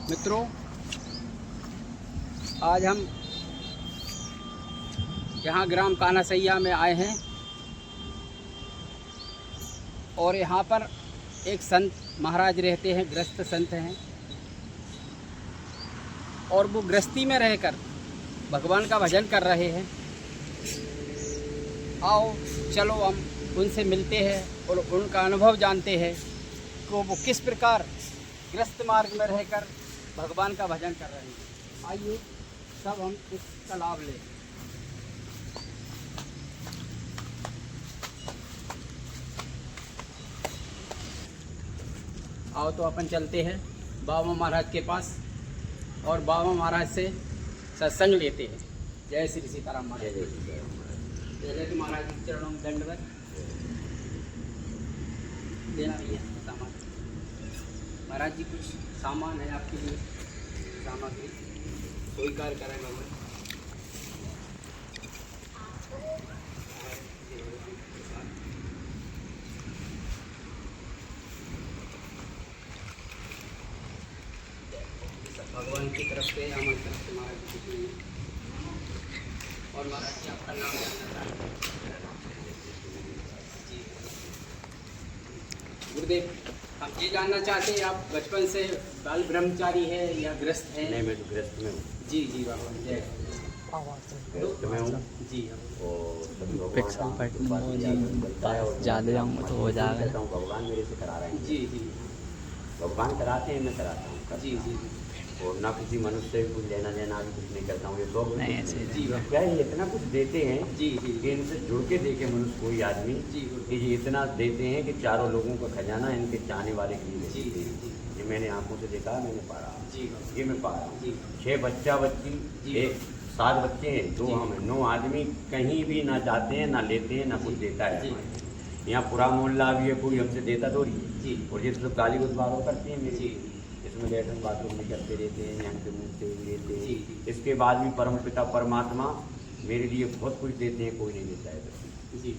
मित्रों, आज हम यहाँ ग्राम कानासैया में आए हैं और यहाँ पर एक संत महाराज रहते हैं, गृहस्थ संत हैं और वो गृहस्थी में रहकर भगवान का भजन कर रहे हैं। आओ चलो हम उनसे मिलते हैं और उनका अनुभव जानते हैं कि वो किस प्रकार गृहस्थ मार्ग में रहकर भगवान का भजन कर रहे हैं। आइए सब हम इसका लाभ लें। आओ तो अपन चलते हैं बाबा महाराज के पास और बाबा महाराज से सत्संग लेते हैं। जय श्री सीताराम महाराज। जय जय महाराज के चरणों में दंडवत देना भैया सामान। महाराज जी कुछ सामान है आपके लिए, सामग्री कोई कार्य करेगा वो। भगवान की तरफ से हमारी तरफ से महाराज जी कुछ नहीं है। और महाराज जी आपका नाम जानना चाहते हैं? गुरुदेव, हम ये जानना चाहते हैं आप बचपन से बाल ब्रह्मचारी है या गृहस्थ है? नहीं, मैं तो गृहस्थ में हूँ। जी जी बाबा जय गृहस्थ में हूँ जी। और सभी पिक्सल पैटर्न ज़्यादा जाऊँगा तो हो जाएगा। भगवान मेरे से करा रहे हैं। जी जी भगवान कराते हैं, मैं कराता हूँ। जी जी और ना किसी मनुष्य से कुछ लेना देना भी कुछ नहीं करता हूँ। ये सब नहीं, ऐसे ही जी क्या है, इतना कुछ देते हैं जी जी कि इनसे जुड़ के देखे मनुष्य कोई आदमी जी कि ये इतना देते हैं कि चारों लोगों का खजाना इनके चाहने वाले के लिए जी देते हैं। जी ये मैंने आंखों से देखा, मैंने पा रहा हूँ। जी ये मैं पा रहा हूँ। जी 6 बच्चा बच्ची, जी। एक 7 बच्चे हैं, 2 जी। हम हैं। 9 आदमी कहीं भी ना जाते हैं ना लेते हैं ना कुछ देता है जी। हमारे। यहाँ पूरा मोहल्ला भी है, कोई हमसे देता तो नहीं है। जी और ये तो सब गाली गुजबारों करते हैं मेरे। जी। इसमें लेटरिन बाथरूम नहीं करते रहते हैं, यहाँ के मुँह से लेते जी। हैं। इसके बाद भी परम पिता परमात्मा मेरे लिए बहुत कुछ देते हैं, कोई नहीं देता है। जी।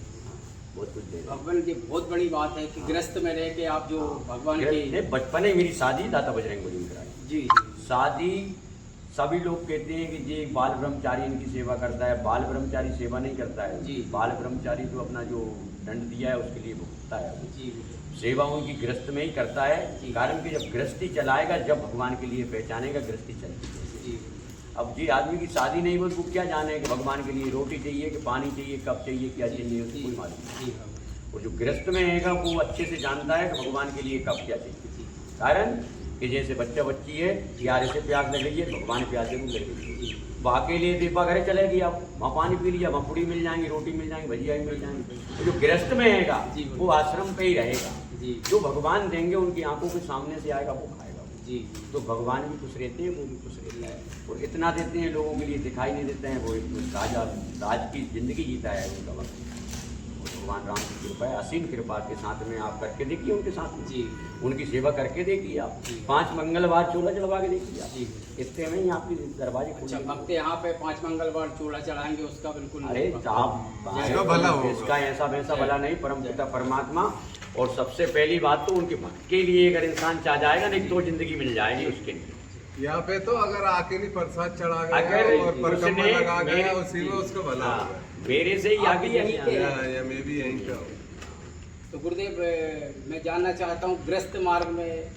बहुत कुछ देते हैं। भगवान की बहुत बड़ी बात है कि गृहस्थ में रह के आप जो भगवान के बचपन में मेरी शादी दाता बजरंग बली में कराई। जी शादी सभी लोग कहते हैं कि ये बाल ब्रह्मचारी इनकी सेवा करता है। बाल ब्रह्मचारी सेवा नहीं करता है जी। बाल ब्रह्मचारी तो अपना जो दंड दिया है उसके लिए भुगतता है। जी सेवा उनकी गृहस्थ में ही करता है। जी। कारण कि जब गृहस्थी चलाएगा, जब भगवान के लिए पहचानेगा, गृहस्थी चलती है। जी अब ये आदमी की शादी नहीं हुई, वो क्या जाने कि भगवान के लिए रोटी चाहिए कि पानी चाहिए, कब चाहिए, क्या चाहिए, उसको कोई मालूम नहीं। जी और जो गृहस्थ में रहेगा वो अच्छे से जानता है कि भगवान के लिए कब क्या चाहिए। कारण कि जैसे बच्चा बच्ची है, यार इसे प्यास लग रही है, भगवान प्यास जरूर लग रही है। वो अकेले दीपा घरे चलेगी, आप वहाँ पानी पी लिया, वहाँ पूड़ी मिल जाएंगी, रोटी मिल जाएंगी, भजिया भी मिल जाएंगी। जो गृहस्थ में रहेगा वो आश्रम पे ही रहेगा। जी जो भगवान देंगे उनकी आंखों के सामने से आएगा, वो खाएगा। जी तो भगवान भी खुश रहते हैं, वो भी खुश रहता है। और इतना देते हैं लोगों के लिए, दिखाई नहीं देते हैं। वो एक राज की जिंदगी जीता है उनका वक्त। भगवान राम की कृपा है, असीम कृपा के साथ में आप करके देखिए उनके साथ में। जी उनकी सेवा करके देखिए आप। जी। 5 मंगलवार चूल्हा चढ़वा के देखिए आप। जी। इतने में ही आपकी दरवाजे अच्छा, खुले। भक्त यहाँ पे 5 मंगलवार चूड़ा चढ़ाएंगे उसका बिल्कुल अरे साहब, इसका भला होगा। इसका ऐसा वैसा भला नहीं, परम पिता परमात्मा। और सबसे पहली बात तो उनके भक्त के लिए अगर इंसान चाह जाएगा नहीं तो जिंदगी मिल जाएगी उसके लिए। यहाँ पे तो अगर आके नहीं प्रसाद चढ़ा अगर गया और परिक्रमा उसने लगा गया, मेरे- उसी में उसका भला हाँ, होगा। मेरे से ही आप आगे भी यहीं के यही या मैं भी यहीं का हूँ। तो गुरुदेव, मैं जानना चाहता हूँ गृहस्थ मार्ग में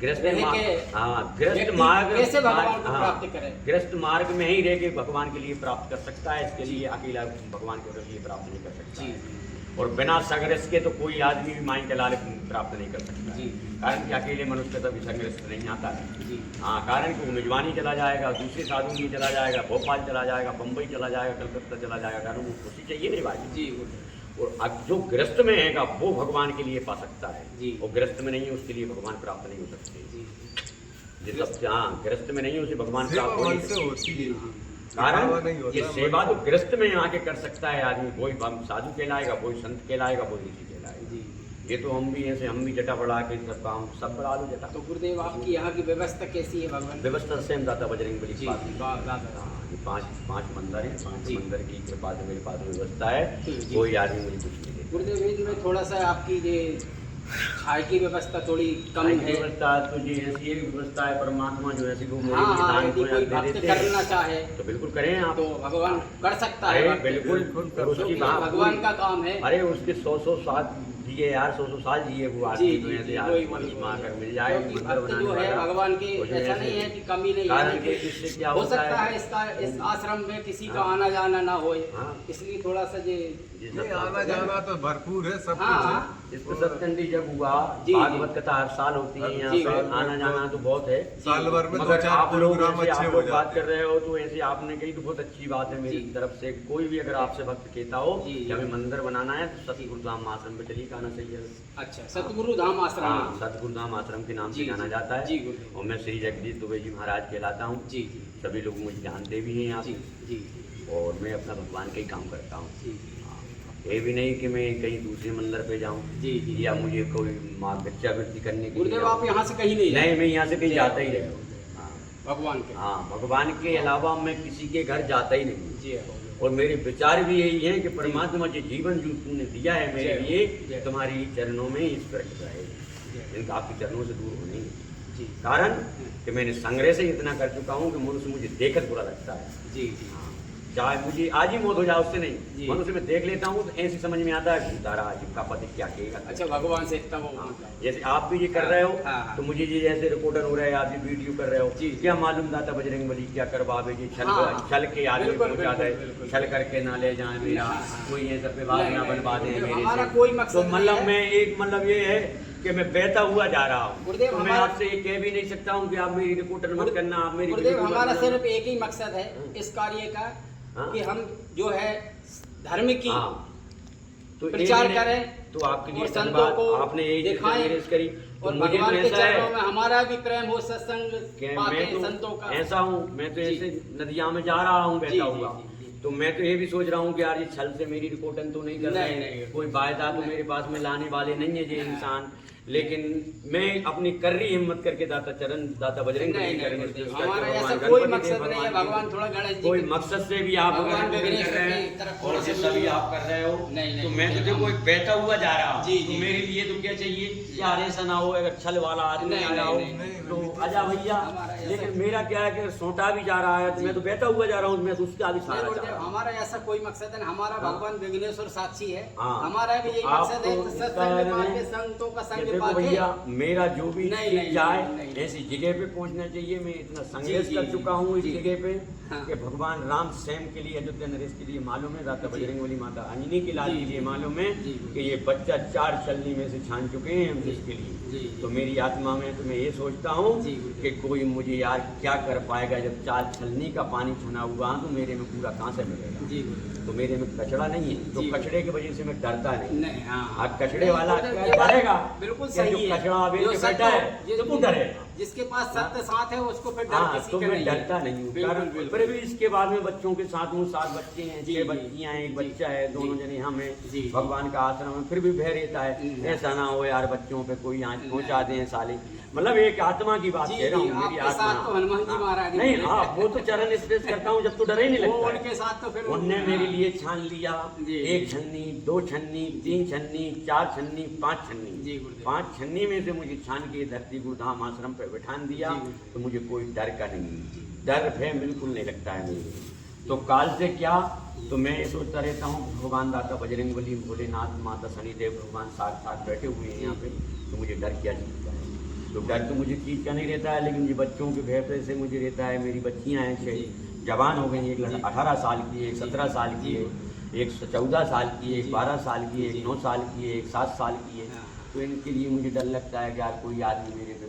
गृहस्थ रह मार्ग, के हाँ गृहस्थ व्यक्ति मार्ग कैसे भगवान को हाँ, प्राप्त करे? गृहस्थ मार्ग में ही रह के भगवान के लिए प्राप्त कर सकता है। इसके लिए अकेला भगवान के लिए प्राप्त नहीं कर सकता जी है। और बिना संघर्ष के तो कोई आदमी भी माइंड चला प्राप्त नहीं कर सकता है। जी। कारण कि अकेले मनुष्य कभी संघर्ष नहीं आता है। जी हाँ, कारण कि वो मेजबानी चला जाएगा, दूसरे साधु में चला जाएगा, भोपाल चला जाएगा, बम्बई चला जाएगा, कलकत्ता चला जाएगा। कारण वो खुशी चाहिए नहीं भाई। जी और अब जो गृहस्थ में हैगा वो भगवान के लिए पा सकता है। जी। और गृहस्थ में नहीं है उसके लिए भगवान प्राप्त नहीं हो सकते। जी ये सब हाँ, गृहस्थ में नहीं है उसे भगवान सेवा प्राप्त हो नहीं मन से सकता। होती है। कारण दिखावा नहीं होता, ये मन सेवा से। तो गृहस्थ में आके कर सकता है आदमी। कोई साधु कहलाएगा, कोई संत कहलाएगा, कोई ऋषि कहलाएगा। जी ये तो हम भी ऐसे, हम भी जटा बढ़ा के सब काम सब बढ़ा लो जटा। तो गुरुदेव, आपकी यहाँ की व्यवस्था कैसी है भगवान? व्यवस्था सेम दाता बजरंग बली जी के पास में। दादा। हाँ, ये पांच मंदिर हैं। 5 जी। मंदिर की कृपा से मेरे पास व्यवस्था है। जी। कोई आदमी मुझे कुछ नहीं देता। गुरुदेव, इनमें थोड़ा सा आपकी ये चाय की व्यवस्था थोड़ी कम कम है। व्यवस्था तो जी ऐसी एक व्यवस्था है, परमात्मा जो ऐसी को हाँ हाँ, दान यदि पुण्य कोई दे भक्त देते हैं, करना चाहे तो बिल्कुल करें आप। तो भगवान कर सकता है। अरे भक्त। बिल्कुल, और उसकी क्योंकि बात भगवान का काम है। अरे उसके 100 साल जिए यार, 100 साल जिए वो जी आदमी जी तो जी, ऐसे वही आदमी वही आकर मिल जाए क्योंकि मंदिर भक्त जो बनाने है वाला। भगवान की उसमें ऐसा ऐसे- नहीं है कि कमी नहीं कारण है। कि इससे क्या हो होता सकता है है इसका इस आश्रम में किसी का हाँ। आना जाना ना हो, हाँ। इसलिए थोड़ा सा ये जी, नहीं, सब आना जाना तो भरपूर है, सब हाँ, कुछ है। हाँ। इसको सत्संगी जब हुआ, जी, भागवत कथा हर साल होती है यहाँ जी, पे, बिल्कुल। आना जाना तो बहुत है। साल भर में दो मगर चार आप लोग प्रोग्राम ऐसे अच्छे आप हो लोग बात जाते कर रहे हो तो ऐसे आपने कही तो बहुत अच्छी बात है मेरी जी। तरफ से। कोई भी अगर आपसे भक्त कहता हो जी, कि जी। हमें मंदिर बनाना है तो सतगुरुधाम आश्रम पे चलिए, आना चाहिए। अच्छा, सतगुरु धाम आश्रम हाँ, है। सतगुरुधाम आश्रम के नाम जी, से जाना जी, जाता जी, है। गुरुदेव। और मैं श्री जगदीश दुबे जी महाराज कहलाता हूँ। जी जी सभी लोग मुझे जानते भी हैं यहाँ जी पे, जी और मैं अपना भगवान का ही काम करता हूँ। जी ये भी नहीं कि मैं कहीं दूसरे मंदिर पे जाऊँ जी जी। या मुझे कोई माँ भिक्षावृत्ति करने के लिए गुरुदेव जाऊं। आप यहाँ से कहीं नहीं नहीं, मैं यहाँ से कहीं जी। जाता ही नहीं हूँ। भगवान के। हाँ, भगवान के अलावा मैं किसी के घर जाता ही नहीं हूँ। जी और मेरे विचार भी यही है कि परमात्मा जो जीवन जो तूने दिया है मेरे जय हो, लिए, जय। तुम्हारी चरणों में इस प्रकट रहे, जी इनका आपके चरणों से दूर होने नहीं। जी कारण कि मैंने संग्रह से इतना कर चुका हूँ कि मनुष्य मुझे देखकर बुरा लगता है। जी जी हाँ, चाहे मुझे आज ही मौत हो जाए उससे जी। नहीं, मनुष्य में देख लेता हूँ तो ऐसी समझ में आता है कि तारा अजीब का पति क्या कहेगा। अच्छा, भगवान से इतना वो हाँ, मतलब। जैसे आप भी ये कर रहे हो, हाँ। तो मुझे ये जैसे रिकॉर्डर हो रहा है, आप ये वीडियो कर रहे हो, जी। क्या मालूम दाता बजरंग बली क्या करवावे जी, छल हाँ। छल के आदमी बिल्कुल, पहुंचा दे, बिल्कुल, बिल्कुल। छल करके ना ले जाए मेरा, हाँ। कोई ऐसा विवाद नहीं, ना नहीं, बनवा दे नहीं, मेरे हमारा से। कोई मकसद तो नहीं मतलब है। मैं एक मतलब ये है कि मैं बहता हुआ जा रहा हूँ, गुरुदेव, तो मैं हमारा- आपसे ये कह भी नहीं सकता हूँ कि आप मेरी रिकॉर्डर मत करना, आप मेरी गुरुदेव, वीडियो मत हमारा बनाना। सिर्फ एक ही मकसद है इस कार्य का हाँ। कि हम जो है धर्म की हाँ, तो प्रचार एक मैंने- करें तो आपके लिए और संतों धन्यवाद, को आपने यही दिखाएं निर्देश करी। तो और मुझे तो भगवान के ऐसा है चरणों में हमारा भी प्रेम हो, सत्संग कि पाके मैं संतों तो का। ऐसा हूँ, मैं तो जी। ऐसे नदिया में जा रहा हूँ जी, बहता जी, हुआ, जी, जी। तो मैं तो ये भी सोच रहा हूँ कि यार ये छल से मेरी रिकॉर्डिंग तो नहीं कर रहे नहीं, हैं, नहीं। कोई वायदा तो नहीं। मेरे पास में लाने वाले नहीं है ये इंसान, लेकिन मैं अपनी कर रही हिम्मत करके दाता चरण दाता बजरंग बली नहीं, करने नहीं, से गुरुदेव, हमारा भगवान ऐसा गणपति कोई देव, मकसद नहीं है। भगवान थोड़ा गणेश जी कोई की- मकसद से भी आप भगवान अगर गणेश कर रहे की तरफ हैं थोड़ा और सा जैसा भी आप कर रहे हो, नहीं, नहीं, तो मैं तो नहीं, देखो एक बहता हुआ जा रहा हूँ, जी, तो जी। मेरे लिए तो क्या चाहिए यार, ऐसा ना हो अगर छल वाला आदमी नहीं, आया नहीं, हो नहीं, तो आजा भैया, हमारा ऐसा- लेकिन मेरा क्या है कि सोटा भी जा रहा है तो मैं तो बहता हुआ जा रहा हूँ, मैं तो उसका भी नहीं, सहारा गुरुदेव, चाह रहा हूँ। हमारा ऐसा कोई मकसद है नहीं। हमारा हाँ। भगवान विघ्नेश्वर साक्षी है। हाँ। हमारा भी यही आप मकसद है तो कि इसका सत्संग है पाके संतों का कि संग देखो पाके। भैया, मेरा जो भी नहीं, चीज नहीं, जाए नहीं, नहीं। ऐसी जगह पे पहुंचना चाहिए। मैं इतना संघर्ष जी, कर जी, चुका हूँ इस जी। जगह पे हाँ। कि भगवान राम स्वयं के लिए, अयोध्या नरेश के लिए मालूम है, दाता जी। बजरंग बली माता अंजनी के लाल जी, के लिए जी। मालूम है जी। कि ये बच्चा 4 छलनी में से छान चुके हैं हम जी। जिसके लिए। जी। तो मेरी आत्मा में तो मैं ये सोचता हूँ जी। कि कोई मुझे यार क्या कर पाएगा, जब 4 छलनी का पानी छना हुआ तो मेरे में पूरा कहाँ से मिलेगा। जी गुरुदेव। तो मेरे में कचड़ा नहीं है, तो जी। कचड़े की वजह से मैं डरता नहीं। नहीं, हाँ। आज कचड़े नहीं, वाला गुरुदेव, क्या ये बात डरेगा? बिल्कुल क्या जो सही है। कचड़ा अबेर जो के सत्य बैठा है, जिस- तो क्यों डरेगा? जिसके पास सत्य साथ है उसको फिर डर हाँ, किसी तो का मैं नहीं है। डरता नहीं हूँ। बिल्कुल, कारण बिल्कुल। फिर भी इसके बाद में बच्चों के साथ हूँ, 7 बच्चे हैं, जी, 6 जी। बच्चियां हैं, एक जी। बच्चा है, दोनों जी। जने हम हैं। जी। भगवान का आश्रम है, फिर भी भय रहता है ऐसा ना हो यार बच्चों पे कोई आँच पहुँचा दें साले। मतलब एक आत्मा की बात जी, कह रहा हूँ, जी, मेरी आपके साथ तो हनुमान जी हाँ। महाराज ही नहीं, हैं। हाँ वो तो चरण स्पर्श करता हूँ जब तो डर ही नहीं वो लगता है। उनके साथ तो फिर उनने मेरे लिए छान लिया, जी। 1 छन्नी, 2 छन्नी, 3 छन्नी, 4 छन्नी, 5 छन्नी। जी, गुरुदेव। 5 छन्नी में से मुझे छान के धरती गुरुधाम आश्रम पर बिठान दिया, जी, गुरुदेव। तो मुझे कोई डर का नहीं, डर भय बिल्कुल नहीं लगता है मुझे। तो काल से क्या, तो मैं ये सोचता रहता हूँ भगवान दाता बजरंग बली, भोलेनाथ, माता शनिदेव भगवान साथ बैठे हुए हैं यहाँ पे, तो मुझे डर क्या चीज़ का है? तो डर तो मुझे चीज़ का नहीं रहता है, लेकिन ये बच्चों के भय से मुझे रहता है। मेरी बच्चियाँ हैं 6 जवान हो गई, एक लड़का 18 साल की है, एक 17 साल की है, एक 14 साल की है, एक 12 साल की है, एक 9 साल की है, एक 7 साल की है। हाँ। तो इनके लिए मुझे डर लगता है कि यार कोई आदमी मेरे पे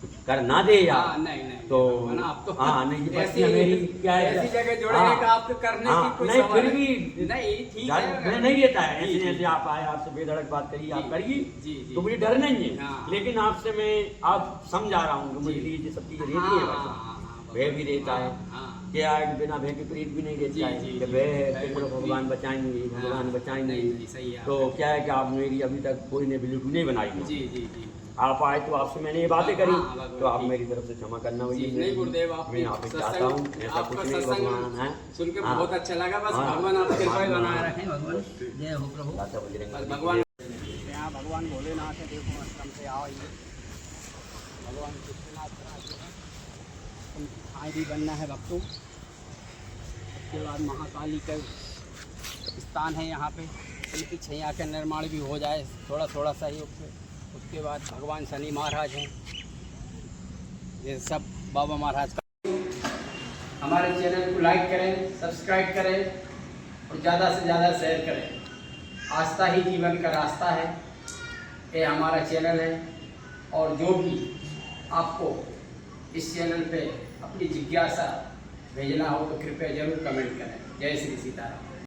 कुछ कर ना दे यार। हाँ, नहीं, नहीं, तो वरना आप तो हाँ नहीं, ये ऐसी- बच्चियाँ मेरी क्या है, ऐसी जगह जुड़े हाँ, हैं कि आपको करने हाँ, की कोई नहीं सवाल फिर भी नहीं, ठीक डर है। मैं नहीं रहता है, जी, ऐसे जी। ऐसे आप आए, आपसे बेधड़क बात करिए, आप जी, करिए, जी, जी। तो मुझे डर नहीं है। हाँ। लेकिन आपसे मैं आप समझा रहा हूँ कि मुझे जी। ये सब चीजें रहती हाँ, है, हाँ, हाँ, भय भी रहता है, हाँ। क्या बिना भय के प्रीत भी नहीं जी, रहता है जी, कि जी। भय है भय कि चलो भी- भगवान बचाएंगे, भगवान हाँ, बचाएंगे। नहीं, नहीं, सही है तो आपका। क्या है कि आप मेरी अभी तक कोई ने बिल्कुल नहीं बनाई है। जी, जी, जी। आप आए तो आपसे मैंने ये बातें करी, हाँ, हाँ, तो आप ठीक। मेरी तरफ से क्षमा करना जी, भैया। नहीं गुरुदेव, आप मैं यहाँ पे चाहता हूँ ऐसा कुछ नहीं, भगवान है सुन के हाँ। बहुत अच्छा लगा। बस हाँ। भगवान आपको कृपा हाँ। बनाए रखें। भगवान जय हो प्रभु। दाता बजरंग बली। भगवान यहाँ भगवान भगवान भोलेनाथ है, देखो आश्रम से आओ ये भगवान कृष्णनाथ का आश्रम है, उनकी छाए भी बनना है भक्तों। उसके बाद महाकाली का स्थान है यहाँ पे, उनकी छैया का निर्माण भी हो जाए थोड़ा थोड़ा सहयोग से। उसके बाद भगवान शनि महाराज हैं, ये सब बाबा महाराज का। हमारे चैनल को लाइक करें, सब्सक्राइब करें और ज़्यादा से ज़्यादा शेयर करें। आस्था ही जीवन का रास्ता है, ये हमारा चैनल है। और जो भी आपको इस चैनल पे अपनी जिज्ञासा भेजना हो तो कृपया ज़रूर कमेंट करें। जय श्री सीताराम।